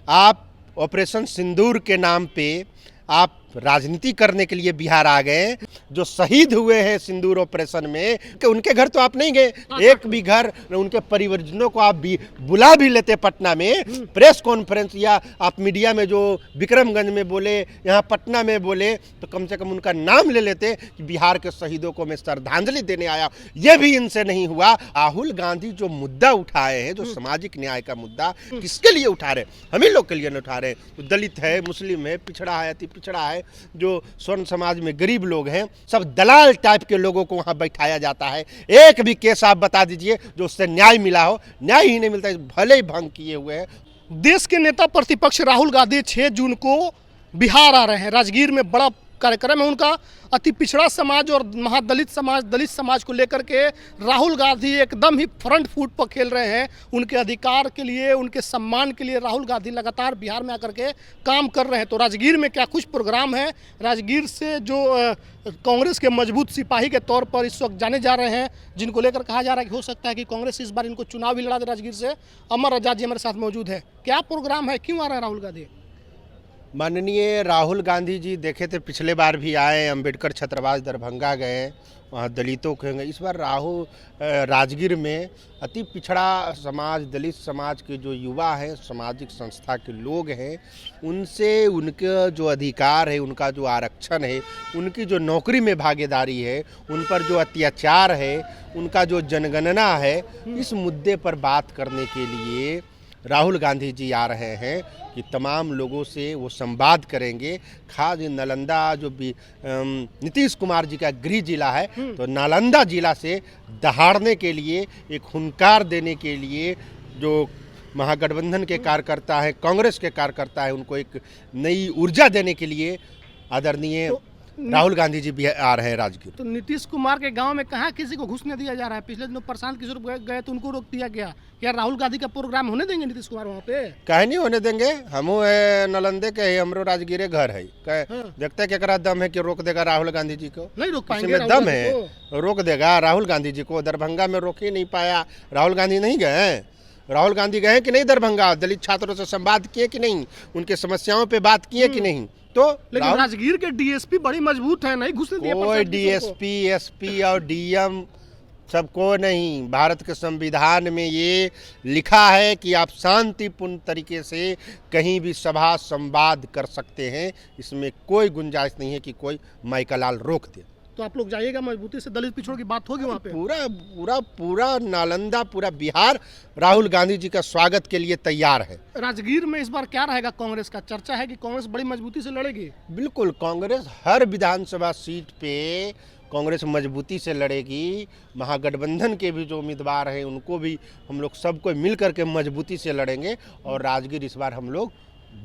आप ऑपरेशन सिंदूर के नाम पे आप राजनीति करने के लिए बिहार आ गए। जो शहीद हुए हैं सिंदूर ऑपरेशन में कि उनके घर तो आप नहीं गए, एक भी घर उनके परिवारजनों को आप भी बुला भी लेते पटना में प्रेस कॉन्फ्रेंस, या आप मीडिया में जो विक्रमगंज में बोले, यहाँ पटना में बोले, तो कम से कम उनका नाम ले लेते कि बिहार के शहीदों को मैं श्रद्धांजलि देने आया। ये भी इनसे नहीं हुआ। राहुल गांधी जो मुद्दा उठाए हैं, जो सामाजिक न्याय का मुद्दा, किसके लिए उठा रहे? हम ही लोग के लिए नहीं उठा रहे। तो दलित है, मुस्लिम है, पिछड़ा है, अति पिछड़ा है, जो स्वर्ण समाज में गरीब लोग हैं, सब दलाल टाइप के लोगों को वहां बैठाया जाता है। एक भी केस आप बता दीजिए जो उससे न्याय मिला हो, न्याय ही नहीं मिलता, भले ही भंग किए हुए हैं। देश के नेता प्रतिपक्ष राहुल गांधी 6 जून को बिहार आ रहे हैं। राजगीर में बड़ा कार्यक्रम है उनका। अति पिछड़ा समाज और महादलित समाज, दलित समाज को लेकर के राहुल गांधी एकदम ही फ्रंट फुट पर खेल रहे हैं। उनके अधिकार के लिए, उनके सम्मान के लिए राहुल गांधी लगातार बिहार में आकर के काम कर रहे हैं। तो राजगीर में क्या कुछ प्रोग्राम है? राजगीर से जो कांग्रेस के मजबूत सिपाही के तौर पर इस वक्त जाने जा रहे हैं, जिनको लेकर कहा जा रहा है कि हो सकता है कि कांग्रेस इस बार इनको चुनाव भी लड़ा दे राजगीर से, अमर आजाद जी हमारे साथ मौजूद है। क्या प्रोग्राम है, क्यों आ रहे हैं राहुल गांधी? माननीय राहुल गांधी जी देखे थे, पिछले बार भी आए, अंबेडकर छत्रवास दरभंगा गए, वहाँ दलितों के गए। इस बार राजगीर में अति पिछड़ा समाज, दलित समाज के जो युवा हैं, सामाजिक संस्था के लोग हैं, उनसे उनके जो अधिकार है, उनका जो आरक्षण है, उनकी जो नौकरी में भागीदारी है, उन पर जो अत्याचार है, उनका जो जनगणना है, इस मुद्दे पर बात करने के लिए राहुल गांधी जी आ रहे हैं कि तमाम लोगों से वो संवाद करेंगे। खास नालंदा जो भी नीतीश कुमार जी का गृह जिला है, तो नालंदा जिला से दहाड़ने के लिए, एक हुंकार देने के लिए, जो महागठबंधन के कार्यकर्ता है, कांग्रेस के कार्यकर्ता है, उनको एक नई ऊर्जा देने के लिए आदरणीय राहुल गांधी जी भी आ रहे हैं राजगीर। तो नीतीश कुमार के गांव में कहाँ किसी को घुसने दिया जा रहा है? पिछले दिनों प्रशांत किशोर गए तो उनको रोक दिया गया। क्या राहुल गांधी का प्रोग्राम होने देंगे नीतीश कुमार वहाँ पे? कहे नहीं होने देंगे। हमू नालंदे के है, हमरो राजगीरे घर है। देखते हैं क्या दम है कि रोक देगा राहुल गांधी जी को? नहीं रोक पाएंगे। इसमें दम है, रोक देगा राहुल गांधी जी को। दरभंगा में रोक ही नहीं पाया। राहुल गांधी नहीं गए? राहुल गांधी गए कि नहीं दरभंगा? दलित छात्रों से संवाद किए कि नहीं? उनके समस्याओं पे बात किए कि नहीं? तो लेकिन राजगीर के डीएसपी बड़ी मजबूत है, नहीं घुसने दिए। कोई डीएसपी, एसपी और डीएम सबको नहीं। भारत के संविधान में ये लिखा है कि आप शांतिपूर्ण तरीके से कहीं भी सभा संवाद कर सकते हैं। इसमें कोई गुंजाइश नहीं है कि कोई माइकालाल रोक दे। तो आप लोग जाइएगा मजबूती से, दलित पिछड़ों की बात होगी वहाँ पे? पूरा नालंदा, पूरा बिहार राहुल गांधी जी का स्वागत के लिए तैयार है। राजगीर में इस बार क्या रहेगा कांग्रेस का? चर्चा है कि कांग्रेस बड़ी मजबूती से लड़ेगी। बिल्कुल, कांग्रेस हर विधानसभा सीट पे कांग्रेस मजबूती से लड़ेगी। महागठबंधन के भी जो उम्मीदवार हैं उनको भी हम लोग सबको मिल करके मजबूती से लड़ेंगे और राजगीर इस बार हम लोग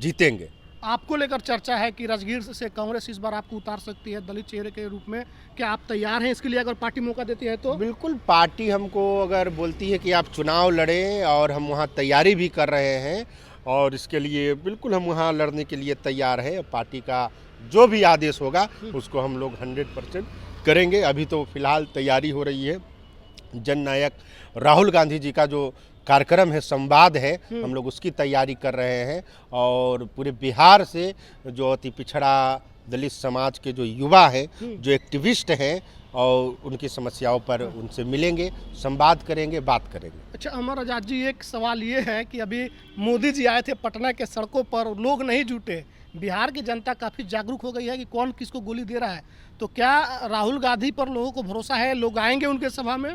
जीतेंगे। आपको लेकर चर्चा है कि राजगीर से कांग्रेस इस बार आपको उतार सकती है दलित चेहरे के रूप में। क्या आप तैयार हैं इसके लिए अगर पार्टी मौका देती है तो? बिल्कुल, पार्टी हमको अगर बोलती है कि आप चुनाव लड़ें, और हम वहाँ तैयारी भी कर रहे हैं, और इसके लिए बिल्कुल हम वहाँ लड़ने के लिए तैयार हैं। पार्टी का जो भी आदेश होगा उसको हम लोग 100% करेंगे। अभी तो फिलहाल तैयारी हो रही है। जननायक राहुल गांधी जी का जो कार्यक्रम है, संवाद है, हम लोग उसकी तैयारी कर रहे हैं। और पूरे बिहार से जो अति पिछड़ा दलित समाज के जो युवा हैं, जो एक्टिविस्ट हैं, और उनकी समस्याओं पर उनसे मिलेंगे, संवाद करेंगे, बात करेंगे। अच्छा अमर आजाद जी, एक सवाल ये है कि अभी मोदी जी आए थे पटना के सड़कों पर, लोग नहीं जुटे। बिहार की जनता काफ़ी जागरूक हो गई है कि कौन किसको गोली दे रहा है। तो क्या राहुल गांधी पर लोगों को भरोसा है, लोग आएंगे उनके सभा में?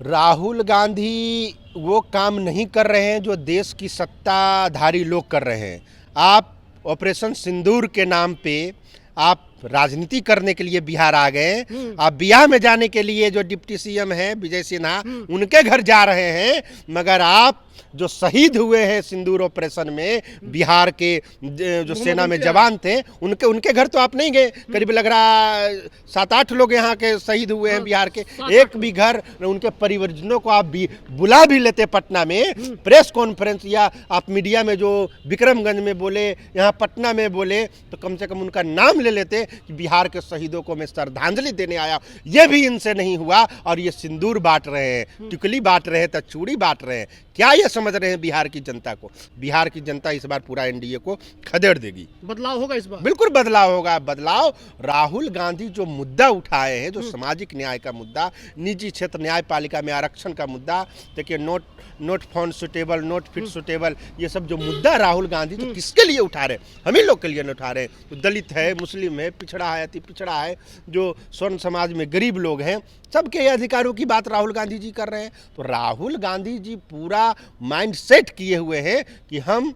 राहुल गांधी वो काम नहीं कर रहे हैं जो देश की सत्ताधारी लोग कर रहे हैं। आप ऑपरेशन सिंदूर के नाम पे आप राजनीति करने के लिए बिहार आ गए। आप बिहार में जाने के लिए जो डिप्टी सीएम है विजय सिन्हा, उनके घर जा रहे हैं, मगर आप जो शहीद हुए हैं सिंदूर ऑपरेशन में, बिहार के जो सेना में जवान थे, उनके घर तो आप नहीं गए। करीब लग रहा 7-8 लोग यहाँ के शहीद हुए हैं बिहार के। एक भी घर उनके परिवारजनों को आप भी बुला भी लेते पटना में प्रेस कॉन्फ्रेंस, या आप मीडिया में जो विक्रमगंज में बोले, यहाँ पटना में बोले, तो कम से कम उनका नाम ले लेते कि बिहार के शहीदों को मैं श्रद्धांजलि देने आया। ये भी इनसे नहीं हुआ, और ये सिंदूर बांट रहे हैं, टिकली बांट रहे हैं, तो चूड़ी बांट रहे हैं। क्या ये ये समझ रहे हैं बिहार की जनता को। बिहार की जनता इस बार पूरा एनडीए को खदेड़ देगी। बदलाव होगा इस बार? बिल्कुल बदलाव होगा। बदलाव, राहुल गांधी जो मुद्दा उठाए हैं, जो सामाजिक न्याय का मुद्दा, निजी क्षेत्र न्यायपालिका में आरक्षण का मुद्दा, देखिए not found suitable, note fit suitable, ये सब जो मुद्दा राहुल गांधी तो किसके लिए उठा रहे हैं? हम ही लोग के लिए नहीं उठा रहे हैं। तो दलित है, मुस्लिम है, पिछड़ा है, अति पिछड़ा है, जो स्वर्ण समाज में गरीब लोग हैं, सबके अधिकारों की बात राहुल गांधी जी कर रहे हैं। तो राहुल गांधी जी पूरा माइंड सेट किए हुए हैं कि हम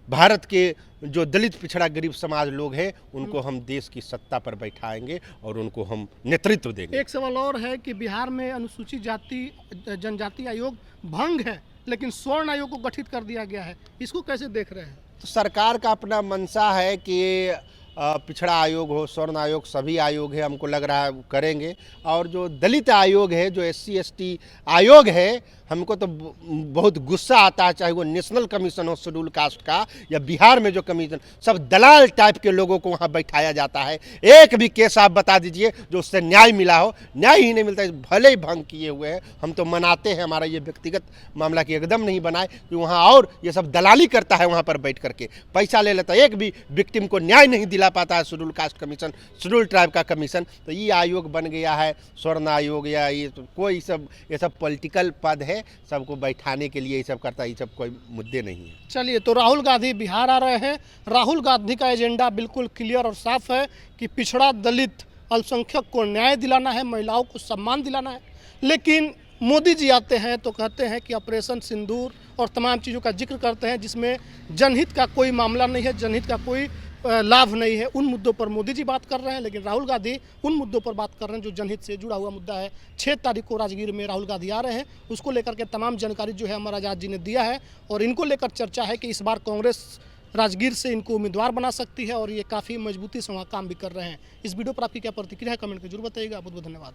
भारत के जो दलित पिछड़ा गरीब समाज लोग हैं उनको हम देश की सत्ता पर बैठाएंगे और उनको हम नेतृत्व देंगे। एक सवाल और है कि बिहार में अनुसूचित जाति जनजाति आयोग भंग है, लेकिन स्वर्ण आयोग को गठित कर दिया गया है, इसको कैसे देख रहे हैं? तो सरकार का अपना मंशा है कि पिछड़ा आयोग हो, स्वर्ण आयोग, सभी आयोग है, हमको लग रहा है करेंगे। और जो दलित आयोग है, जो SC ST आयोग है, हमको तो बहुत गुस्सा आता है, चाहे वो नेशनल कमीशन हो शेड्यूल कास्ट का या बिहार में जो कमीशन, सब दलाल टाइप के लोगों को वहाँ बैठाया जाता है। एक भी केस आप बता दीजिए जो उससे न्याय मिला हो, न्याय ही नहीं मिलता है। भले ही भंग किए हुए हैं, हम तो मनाते हैं, हमारा ये व्यक्तिगत मामला कि एकदम नहीं बनाए कि वहाँ और ये सब दलाली करता है, वहाँ पर बैठ करके पैसा ले लेता है। एक भी विक्टिम को न्याय नहीं दिला पाता है schedule caste commission, schedule tribe का कमीशन। तो ये आयोग बन गया है स्वर्ण आयोग, या ये तो कोई सब ये सब पॉलिटिकल पद है, सबको बैठाने के लिए ये सब करता है, ये सब कोई मुद्दे नहीं है। चलिए, तो राहुल गांधी बिहार आ रहे हैं। राहुल गांधी का एजेंडा बिल्कुल क्लियर और साफ है कि पिछड़ा, दलित, अल्पसंख्यक को न्याय दिलाना है, महिलाओं को सम्मान दिलाना है। लेकिन मोदी जी आते हैं तो कहते हैं कि ऑपरेशन सिंदूर और तमाम चीज़ों का जिक्र करते हैं जिसमें जनहित का कोई मामला नहीं है, जनहित का कोई लाभ नहीं है। उन मुद्दों पर मोदी जी बात कर रहे हैं, लेकिन राहुल गांधी उन मुद्दों पर बात कर रहे हैं जो जनहित से जुड़ा हुआ मुद्दा है। 6 तारीख को राजगीर में राहुल गांधी आ रहे हैं, उसको लेकर के तमाम जानकारी जो है अमर आज़ाद जी ने दिया है। और इनको लेकर चर्चा है कि इस बार कांग्रेस राजगीर से इनको उम्मीदवार बना सकती है और ये काफ़ी मजबूती से वहाँ काम भी कर रहे हैं। इस वीडियो पर आपकी क्या प्रतिक्रिया है, कमेंट में जरूर बताइएगा। बहुत बहुत धन्यवाद।